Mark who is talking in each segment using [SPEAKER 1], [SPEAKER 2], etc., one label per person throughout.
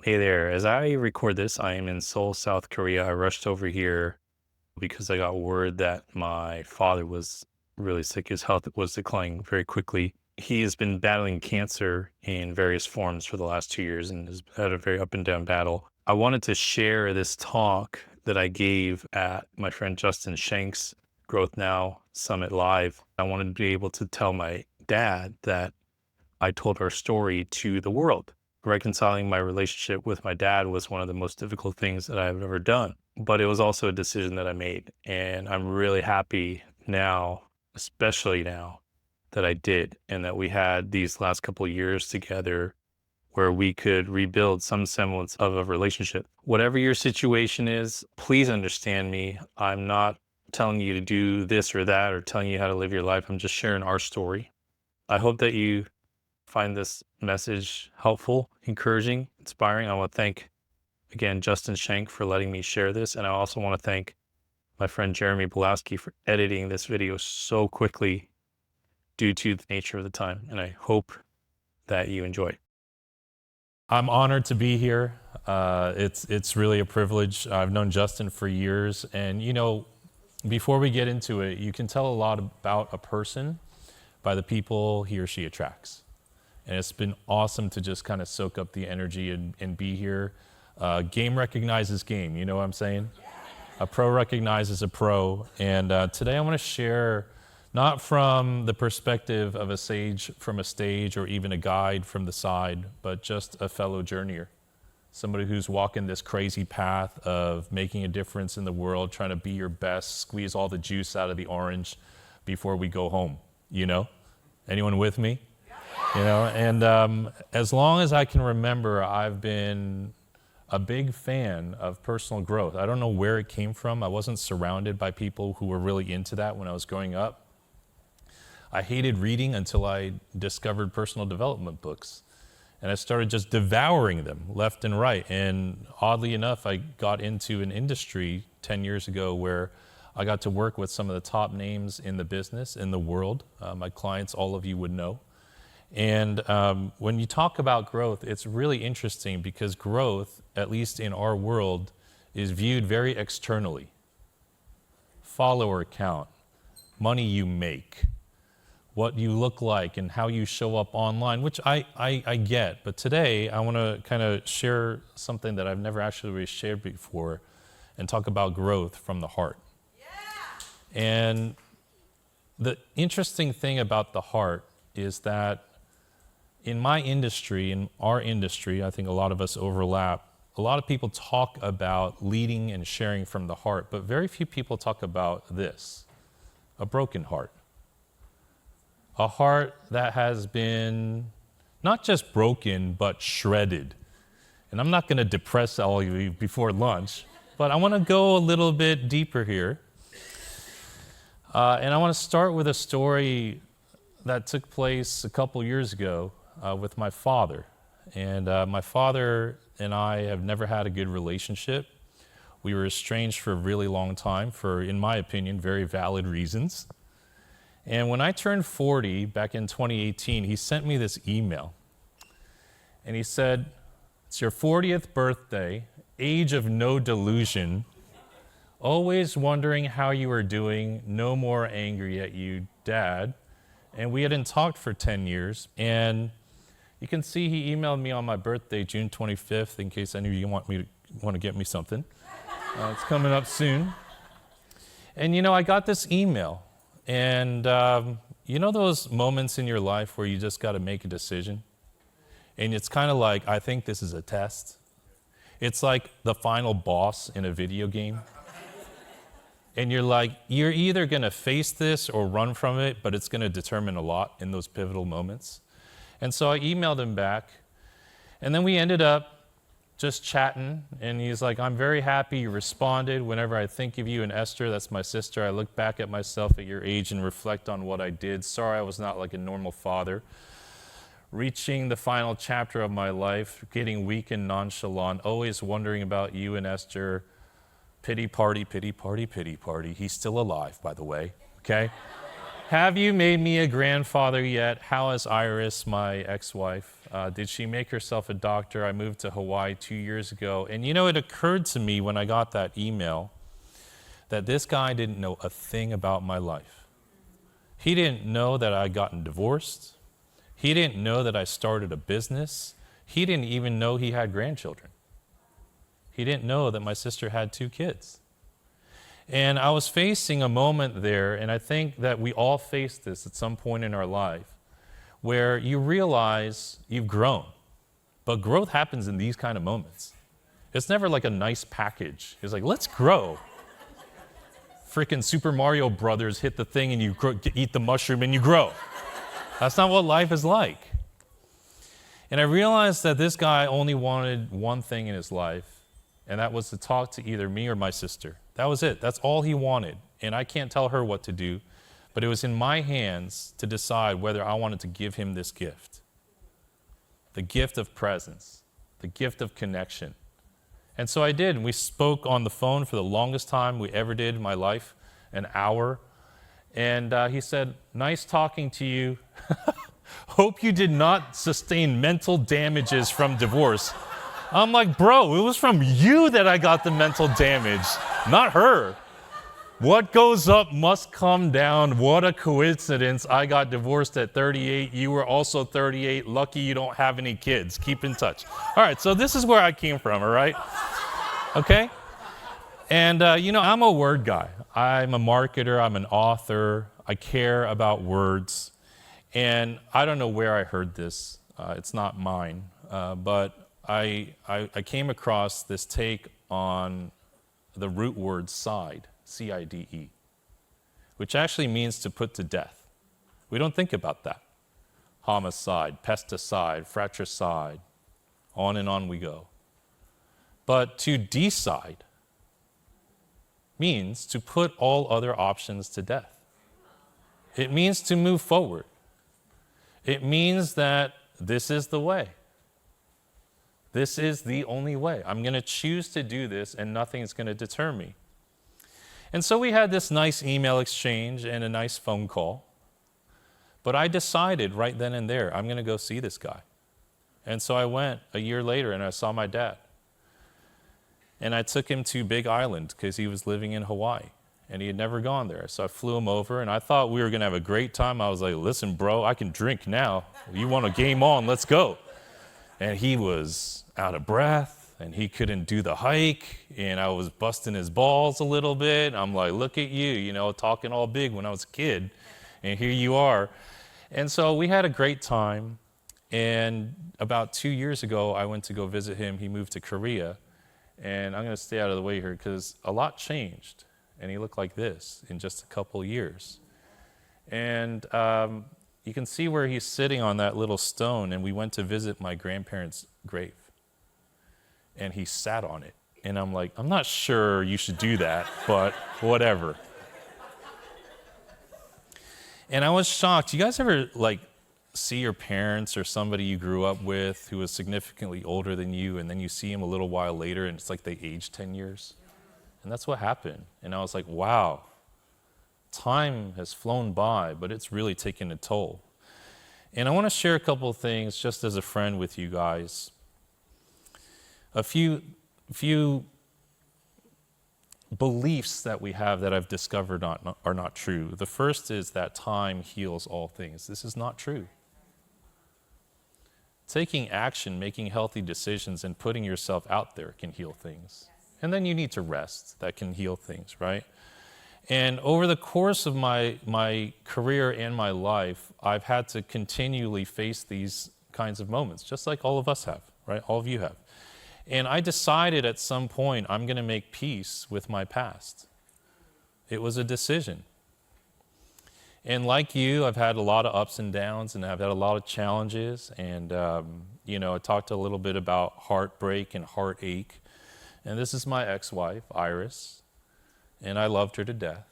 [SPEAKER 1] Hey there. As I record this, I am in Seoul, South Korea. I rushed over here because I got word that my father was really sick. His health was declining very quickly. He has been battling cancer in various forms for the last 2 years and has had a very up and down battle. I wanted to share this talk that I gave at my friend Justin Shank's Growth Now Summit Live. I wanted to be able to tell my dad that I told our story to the world. Reconciling my relationship with my dad was one of the most difficult things that I've ever done, but it was also a decision that I made. And I'm really happy now, especially now, that I did and that we had these last couple of years together where we could rebuild some semblance of a relationship. Whatever your situation is, please understand me. I'm not telling you to do this or that or telling you how to live your life. I'm just sharing our story. I hope that you find this message helpful, encouraging, inspiring. I want to thank again Justin Shank for letting me share this. And I also want to thank my friend Jeremy Bulowski for editing this video so quickly due to the nature of the time. And I hope that you enjoy.
[SPEAKER 2] I'm honored to be here. It's really a privilege. I've known Justin for years, and before we get into it, you can tell a lot about a person by the people he or she attracts. And it's been awesome to just kind of soak up the energy and be here. Game recognizes game, you know what I'm saying? A pro recognizes a pro. And today I want to share, not from the perspective of a sage from a stage or even a guide from the side, but just a fellow journeyer. Somebody who's walking this crazy path of making a difference in the world, trying to be your best, squeeze all the juice out of the orange before we go home, Anyone with me? And as long as I can remember, I've been a big fan of personal growth. I don't know where it came from. I wasn't surrounded by people who were really into that when I was growing up. I hated reading until I discovered personal development books. And I started just devouring them left and right. And oddly enough, I got into an industry 10 years ago where I got to work with some of the top names in the business, in the world. My clients, all of you would know. And when you talk about growth, it's really interesting because growth, at least in our world, is viewed very externally. Follower count, money you make, what you look like and how you show up online, which I get. But today, I want to kind of share something that I've never actually really shared before and talk about growth from the heart. Yeah. And the interesting thing about the heart is that in my industry, in our industry, I think a lot of us overlap. A lot of people talk about leading and sharing from the heart, but very few people talk about this, a broken heart. A heart that has been not just broken, but shredded. And I'm not going to depress all of you before lunch, but I want to go a little bit deeper here. And I want to start with a story that took place a couple years ago with my father. And my father and I have never had a good relationship. We were estranged for a really long time for, in my opinion, very valid reasons. And when I turned 40 back in 2018, he sent me this email. And he said, "It's your 40th birthday, age of no delusion, always wondering how you are doing, no more angry at you, Dad." And we hadn't talked for 10 years. And you can see he emailed me on my birthday, June 25th, in case any of you want to get me something. It's coming up soon. And I got this email. And those moments in your life where you just got to make a decision? And it's kind of like, I think this is a test. It's like the final boss in a video game. And you're like, you're either going to face this or run from it, but it's going to determine a lot in those pivotal moments. And so I emailed him back. And then we ended up just chatting. And he's like, "I'm very happy you responded. Whenever I think of you and Esther," that's my sister, "I look back at myself at your age and reflect on what I did. Sorry I was not like a normal father. Reaching the final chapter of my life, getting weak and nonchalant, always wondering about you and Esther. Pity party, pity party, pity party." He's still alive, by the way, okay? Have you made me a grandfather yet? How is Iris, my ex-wife? Did she make herself a doctor? I moved to Hawaii 2 years ago. And it occurred to me when I got that email that this guy didn't know a thing about my life. He didn't know that I'd gotten divorced. He didn't know that I started a business. He didn't even know he had grandchildren. He didn't know that my sister had 2 kids. And I was facing a moment there, and I think that we all face this at some point in our life, where you realize you've grown. But growth happens in these kind of moments. It's never like a nice package. It's like, let's grow. Freaking Super Mario Brothers hit the thing and you eat the mushroom and you grow. That's not what life is like. And I realized that this guy only wanted one thing in his life, and that was to talk to either me or my sister. That was it. That's all he wanted. And I can't tell her what to do, but it was in my hands to decide whether I wanted to give him this gift. The gift of presence, the gift of connection. And so I did, and we spoke on the phone for the longest time we ever did in my life, an hour. And he said, "Nice talking to you. Hope you did not sustain mental damages from divorce." I'm like, bro, it was from you that I got the mental damage, not her. What goes up must come down. What a coincidence. I got divorced at 38. You were also 38. Lucky you don't have any kids. Keep in touch. All right, so this is where I came from, all right? Okay? And, I'm a word guy. I'm a marketer. I'm an author. I care about words. And I don't know where I heard this. It's not mine. But I came across this take on the root word side, C-I-D-E, which actually means to put to death. We don't think about that. Homicide, pesticide, fratricide, on and on we go. But to decide means to put all other options to death. It means to move forward. It means that this is the way. This is the only way. I'm going to choose to do this, and nothing is going to deter me. And so we had this nice email exchange and a nice phone call. But I decided right then and there, I'm going to go see this guy. And so I went a year later, and I saw my dad. And I took him to Big Island because he was living in Hawaii, and he had never gone there. So I flew him over, and I thought we were going to have a great time. I was like, "Listen, bro, I can drink now. You want a game on? Let's go." And he was out of breath, and he couldn't do the hike, and I was busting his balls a little bit. I'm like, "Look at you, talking all big when I was a kid, and here you are." And so we had a great time, and about 2 years ago, I went to go visit him. He moved to Korea, and I'm going to stay out of the way here because a lot changed, and he looked like this in just a couple years. And you can see where he's sitting on that little stone, and we went to visit my grandparents' grave. And he sat on it. And I'm like, I'm not sure you should do that, but whatever. And I was shocked. You guys ever see your parents or somebody you grew up with who was significantly older than you, and then you see him a little while later and it's like they aged 10 years? And that's what happened. And I was like, wow. Time has flown by, but it's really taken a toll. And I want to share a couple of things just as a friend with you guys. A few beliefs that we have that I've discovered are not true. The first is that time heals all things. This is not true. Taking action, making healthy decisions, and putting yourself out there can heal things. And then you need to rest. That can heal things, right? And over the course of my career and my life, I've had to continually face these kinds of moments, just like all of us have, right? All of you have. And I decided at some point I'm going to make peace with my past. It was a decision. And like you, I've had a lot of ups and downs, and I've had a lot of challenges. And, I talked a little bit about heartbreak and heartache. And this is my ex-wife, Iris. And I loved her to death,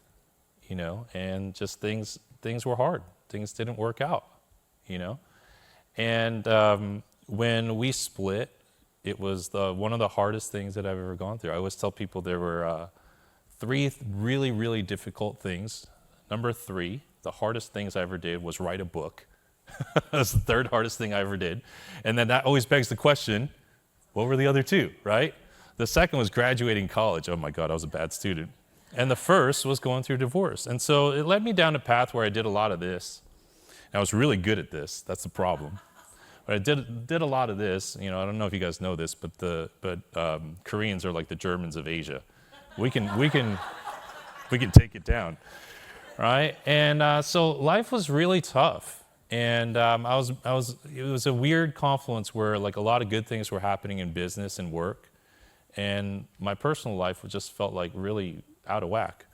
[SPEAKER 2] and just things were hard. Things didn't work out, And when we split, it was one of the hardest things that I've ever gone through. I always tell people there were 3 really, really difficult things. Number 3 The hardest things I ever did was write a book. That's the third hardest thing I ever did. And then that always begs the question, what were the other two, right? The second was graduating college. Oh my God, I was a bad student. And the first was going through divorce. And so it led me down a path where I did a lot of this. And I was really good at this. That's the problem. But I did a lot of this. You know, I don't know if you guys know this, but Koreans are like the Germans of Asia. We can take it down, right? And so life was really tough. And it was a weird confluence where like a lot of good things were happening in business and work. And my personal life just felt like really out of whack.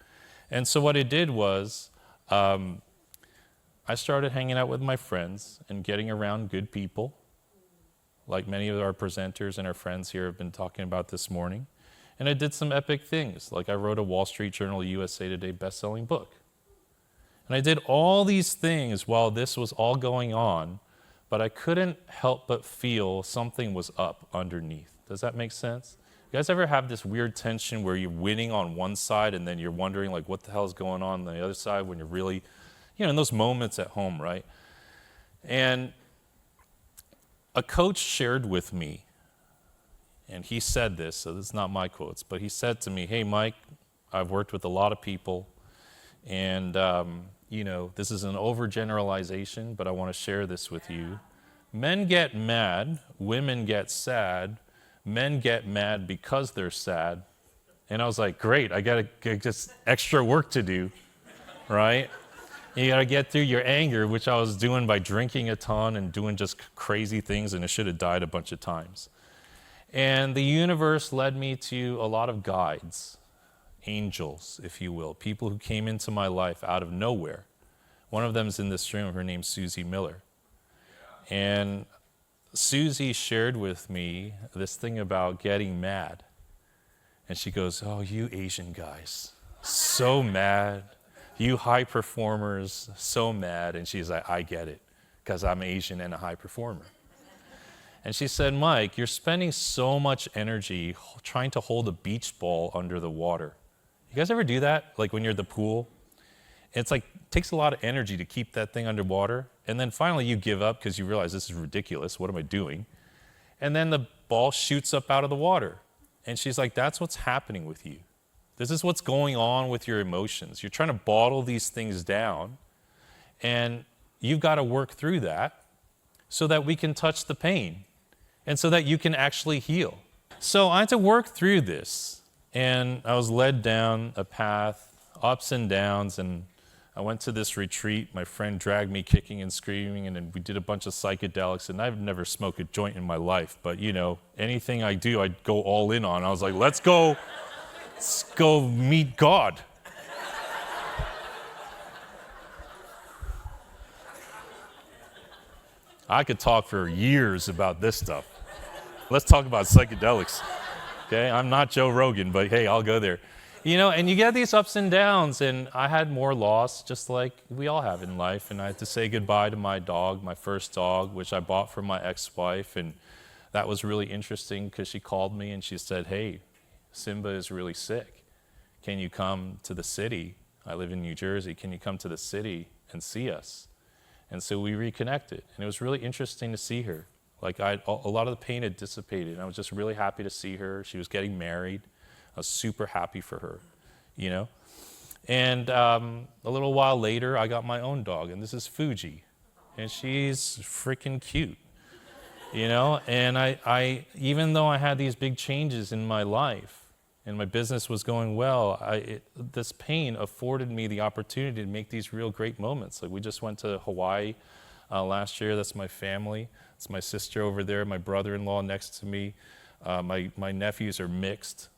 [SPEAKER 2] And so what I did was I started hanging out with my friends and getting around good people, like many of our presenters and our friends here have been talking about this morning. And I did some epic things, like I wrote a Wall Street Journal USA Today best-selling book. And I did all these things while this was all going on, but I couldn't help but feel something was up underneath. Does that make sense? You guys ever have this weird tension where you're winning on one side and then you're wondering like what the hell is going on the other side when you're really, you know, in those moments at home, right? And a coach shared with me, and he said this, so this is not my quotes, but he said to me, hey, Mike, I've worked with a lot of people, and, you know, this is an overgeneralization, but I want to share this with you. Men get mad, women get sad, men get mad because they're sad. And I was like, great, I got just extra work to do, right? You got to get through your anger, which I was doing by drinking a ton and doing just crazy things, and I should have died a bunch of times. And the universe led me to a lot of guides, angels, if you will, people who came into my life out of nowhere. One of them is in this room. Her name's Susie Miller. And Susie shared with me this thing about getting mad. And she goes, oh, you Asian guys, so mad. You high performers, so mad. And she's like, I get it, because I'm Asian and a high performer. And she said, Mike, you're spending so much energy trying to hold a beach ball under the water. You guys ever do that? Like when you're at the pool? It's like, it takes a lot of energy to keep that thing underwater. And then finally you give up because you realize this is ridiculous. What am I doing? And then the ball shoots up out of the water. And she's like, that's what's happening with you. This is what's going on with your emotions. You're trying to bottle these things down, and you've got to work through that so that we can touch the pain and so that you can actually heal. So I had to work through this, and I was led down a path, ups and downs, and I went to this retreat. My friend dragged me kicking and screaming, and then we did a bunch of psychedelics, and I've never smoked a joint in my life, but you know, anything I do, I go all in on. I was like, let's go meet God. I could talk for years about this stuff. Let's talk about psychedelics. Okay, I'm not Joe Rogan, but hey, I'll go there. You know, and you get these ups and downs, and I had more loss, just like we all have in life, and I had to say goodbye to my dog, my first dog, which I bought from my ex-wife, and that was really interesting because she called me and she said, hey, Simba is really sick. Can you come to the city? I live in New Jersey. Can you come to the city and see us? And so we reconnected, and it was really interesting to see her. Like a lot of the pain had dissipated, and I was just really happy to see her. She was getting married. I was super happy for her, you know? And a little while later, I got my own dog, and this is Fuji, and she's freaking cute, you know? And I even though I had these big changes in my life, and my business was going well, this pain afforded me the opportunity to make these real great moments. Like we just went to Hawaii last year. That's my family. It's my sister over there, my brother-in-law next to me. My nephews are mixed,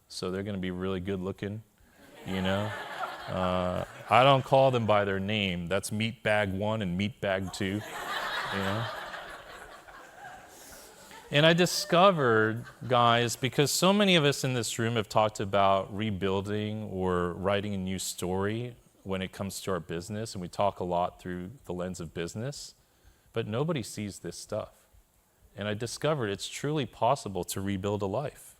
[SPEAKER 2] so they're going to be really good looking, you know. I don't call them by their name. That's meat bag 1 and meat bag 2, you know. And I discovered, guys, because so many of us in this room have talked about rebuilding or writing a new story when it comes to our business, and we talk a lot through the lens of business, but nobody sees this stuff. And I discovered it's truly possible to rebuild a life.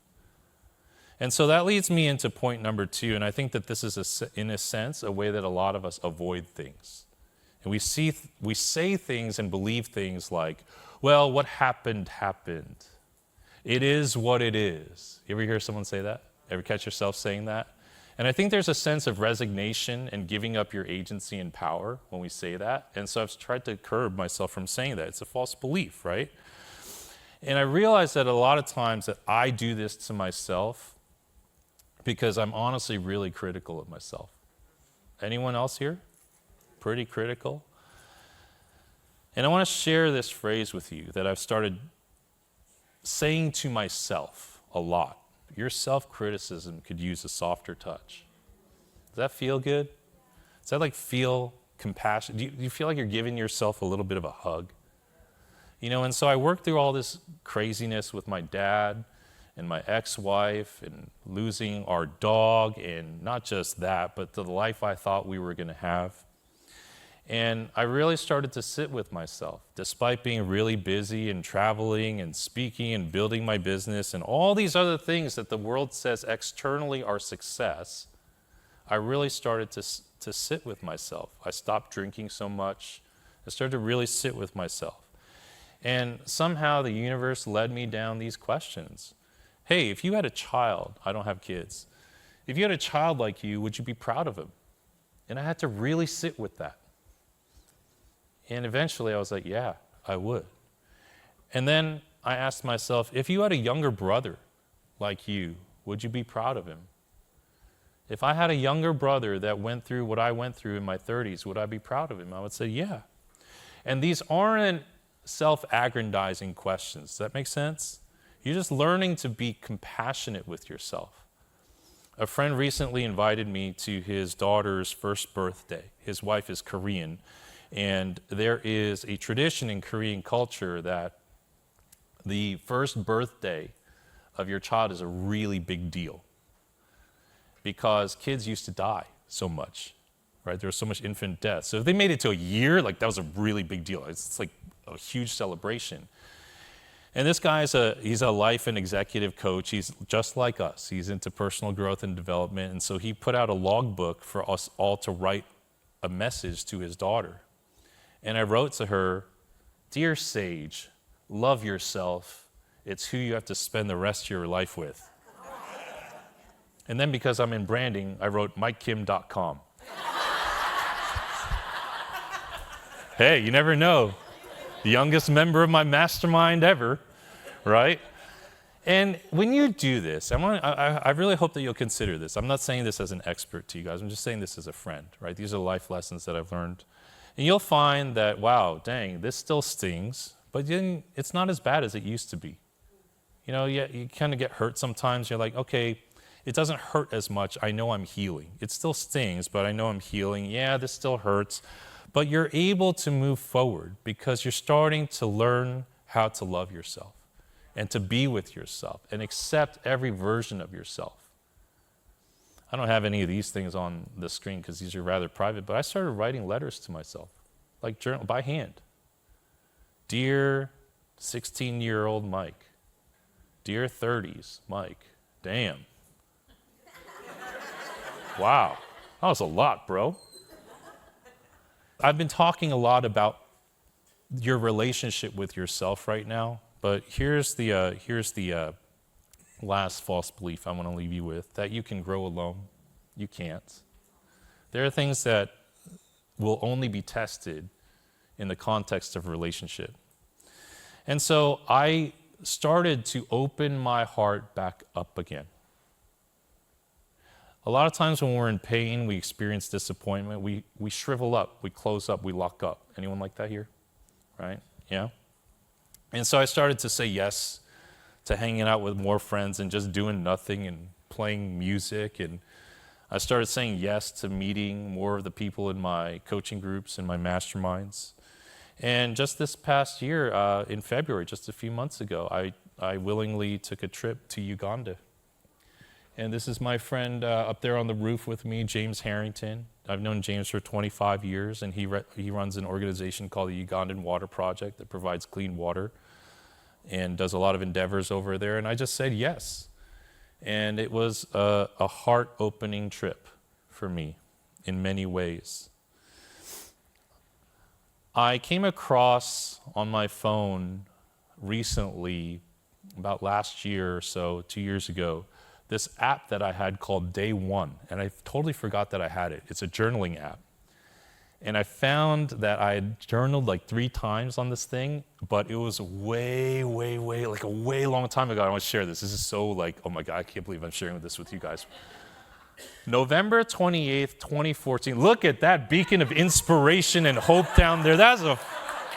[SPEAKER 2] And so that leads me into point number 2, and I think that this is, in a sense, a way that a lot of us avoid things. And we say things and believe things like, well, what happened, happened. It is what it is. You ever hear someone say that? Ever catch yourself saying that? And I think there's a sense of resignation and giving up your agency and power when we say that. And so I've tried to curb myself from saying that. It's a false belief, right? And I realize that a lot of times that I do this to myself because I'm honestly really critical of myself. Anyone else here? Pretty critical? And I want to share this phrase with you that I've started saying to myself a lot. Your self-criticism could use a softer touch. Does that feel good? Does that like feel compassion? Do you feel like you're giving yourself a little bit of a hug? You know, and so I worked through all this craziness with my dad and my ex-wife and losing our dog, and not just that, but the life I thought we were going to have. And I really started to sit with myself, despite being really busy and traveling and speaking and building my business and all these other things that the world says externally are success. I really started to sit with myself. I stopped drinking so much. I started to really sit with myself. And somehow the universe led me down these questions. Hey, if you had a child, I don't have kids. If you had a child like you, would you be proud of him? And I had to really sit with that. And eventually I was like, yeah, I would. And then I asked myself, if you had a younger brother like you, would you be proud of him? If I had a younger brother that went through what I went through in my 30s, would I be proud of him? I would say, yeah. And these aren't self-aggrandizing questions. Does that make sense? You're just learning to be compassionate with yourself. A friend recently invited me to his daughter's first birthday. His wife is Korean. And there is a tradition in Korean culture that the first birthday of your child is a really big deal because kids used to die so much, right? There was so much infant death. So if they made it to a year, like that was a really big deal. It's like a huge celebration. And this guy he's a life and executive coach. He's just like us. He's into personal growth and development. And so he put out a logbook for us all to write a message to his daughter. And I wrote to her, "Dear Sage, love yourself. It's who you have to spend the rest of your life with." And then because I'm in branding, I wrote MikeKim.com. Hey, you never know. The youngest member of my mastermind ever, right? And when you do this, I really hope that you'll consider this. I'm not saying this as an expert to you guys. I'm just saying this as a friend, right? These are life lessons that I've learned. And you'll find that, wow, dang, this still stings, but then it's not as bad as it used to be. You know, you kind of get hurt sometimes. You're like, okay, it doesn't hurt as much. I know I'm healing. It still stings, but I know I'm healing. Yeah, this still hurts. But you're able to move forward because you're starting to learn how to love yourself and to be with yourself and accept every version of yourself. I don't have any of these things on the screen because these are rather private, but I started writing letters to myself, like journal by hand. Dear 16-year-old Mike. Dear 30s Mike. Damn. Wow. That was a lot, bro. I've been talking a lot about your relationship with yourself right now, but here's the last false belief I want to leave you with, that you can grow alone. You can't. There are things that will only be tested in the context of relationship. And so I started to open my heart back up again. A lot of times when we're in pain, we experience disappointment, we shrivel up, we close up, we lock up. Anyone like that here? Right? Yeah? And so I started to say yes to hanging out with more friends and just doing nothing and playing music. And I started saying yes to meeting more of the people in my coaching groups and my masterminds. And just this past year, in February, just a few months ago, I willingly took a trip to Uganda. And this is my friend up there on the roof with me, James Harrington. I've known James for 25 years, and he runs an organization called the Ugandan Water Project that provides clean water and does a lot of endeavors over there. And I just said yes. And it was a heart-opening trip for me in many ways. I came across on my phone recently, about last year or so, 2 years ago, this app that I had called Day One, and I totally forgot that I had it. It's a journaling app. And I found that I had journaled like 3 times on this thing, but it was way, like a way long time ago. I want to share this. This is so like, oh my God, I can't believe I'm sharing this with you guys. November 28th, 2014. Look at that beacon of inspiration and hope down there. That's a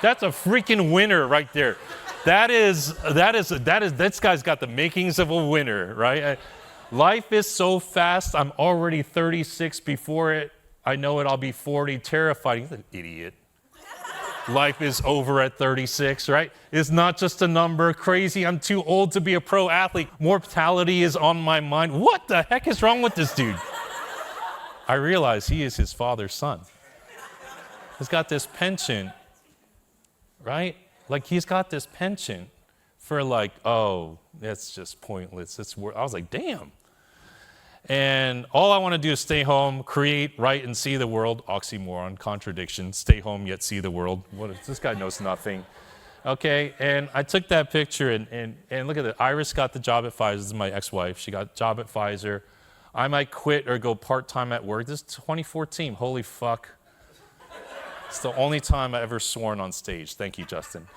[SPEAKER 2] freaking winner right there. This guy's got the makings of a winner, right? Life is so fast. I'm already 36. Before it, I know it, I'll be 40. Terrified. He's an idiot. Life is over at 36, right? It's not just a number. Crazy. I'm too old to be a pro athlete. Mortality is on my mind. What the heck is wrong with this dude? I realize he is his father's son. He's got this penchant, right? Like he's got this penchant for like, oh, that's just pointless. I was like, damn. And all I want to do is stay home, create, write, and see the world. Oxymoron, contradiction. Stay home yet see the world. This guy knows nothing. Okay, and I took that picture and look at it. Iris got the job at Pfizer. This is my ex-wife. She got a job at Pfizer. I might quit or go part-time at work. This is 2014. Holy fuck. It's the only time I ever sworn on stage. Thank you, Justin.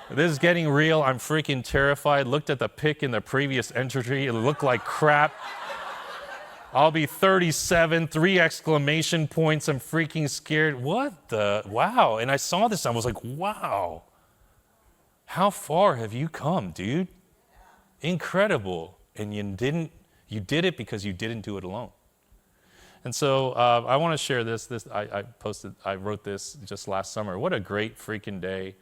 [SPEAKER 2] This is getting real. I'm freaking terrified. Looked at the pic in the previous entry. It looked like crap. I'll be 37, 3 exclamation points. I'm freaking scared. What the? Wow. And I saw this. I was like, wow. How far have you come, dude? Incredible. And you did it because you didn't do it alone. And so I want to share this. I wrote this just last summer. What a great freaking day.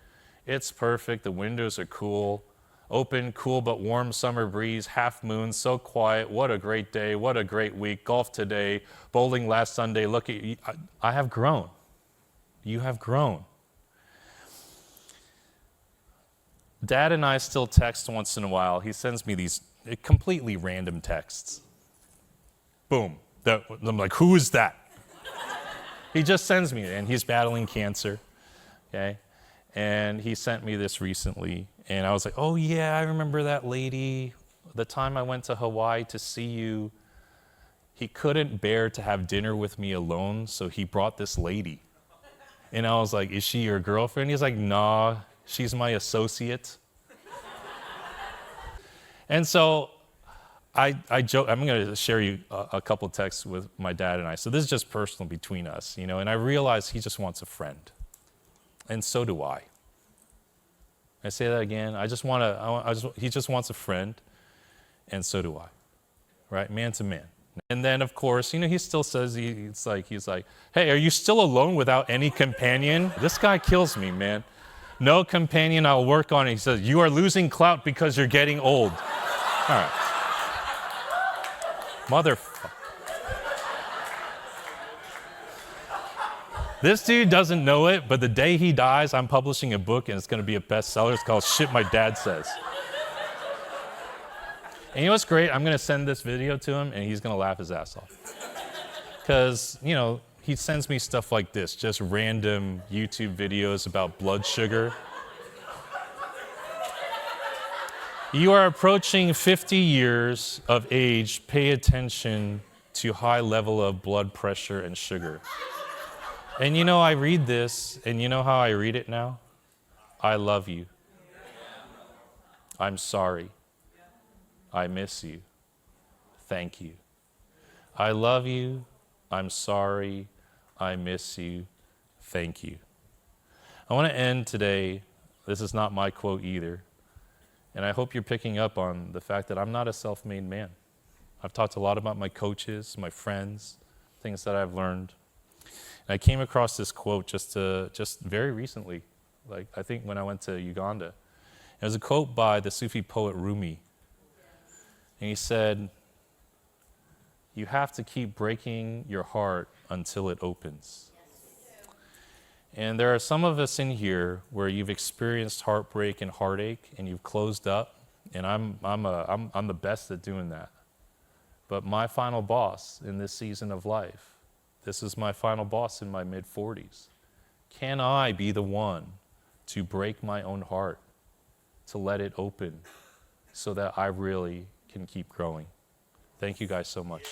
[SPEAKER 2] It's perfect. The windows are cool. Open, cool but warm summer breeze, half moon, so quiet. What a great day. What a great week. Golf today, bowling last Sunday. Look at you. I have grown. You have grown. Dad and I still text once in a while. He sends me these completely random texts. Boom. I'm like, who is that? He just sends me it, and he's battling cancer, okay? And he sent me this recently, and I was like, oh yeah, I remember that lady. The time I went to Hawaii to see you, he couldn't bear to have dinner with me alone, so he brought this lady. And I was like, is she your girlfriend? He's like, nah, she's my associate. And so I joke, I'm going to share you a couple texts with my dad and I. So this is just personal between us, you know, and I realize he just wants a friend. And so do I. I say that again. He just wants a friend, and so do I. Right? Man to man. And then, of course, you know, he still says, he's like, hey, are you still alone without any companion? This guy kills me, man. No companion, I'll work on it. He says, you are losing clout because you're getting old. All right. Motherfucker. This dude doesn't know it, but the day he dies, I'm publishing a book and it's going to be a bestseller. It's called Shit My Dad Says. And you know what's great? I'm going to send this video to him and he's going to laugh his ass off. Because, you know, he sends me stuff like this, just random YouTube videos about blood sugar. You are approaching 50 years of age. Pay attention to high level of blood pressure and sugar. And you know, I read this, and you know how I read it now? I love you. I'm sorry. I miss you. Thank you. I love you. I'm sorry. I miss you. Thank you. I want to end today. This is not my quote either. And I hope you're picking up on the fact that I'm not a self-made man. I've talked a lot about my coaches, my friends, things that I've learned. And I came across this quote just very recently, like I think when I went to Uganda. It was a quote by the Sufi poet Rumi. And he said, you have to keep breaking your heart until it opens. And there are some of us in here where you've experienced heartbreak and heartache and you've closed up, and I'm the best at doing that. But my final boss in this season of life, this is my final boss in my mid 40s. Can I be the one to break my own heart, to let it open so that I really can keep growing? Thank you guys so much.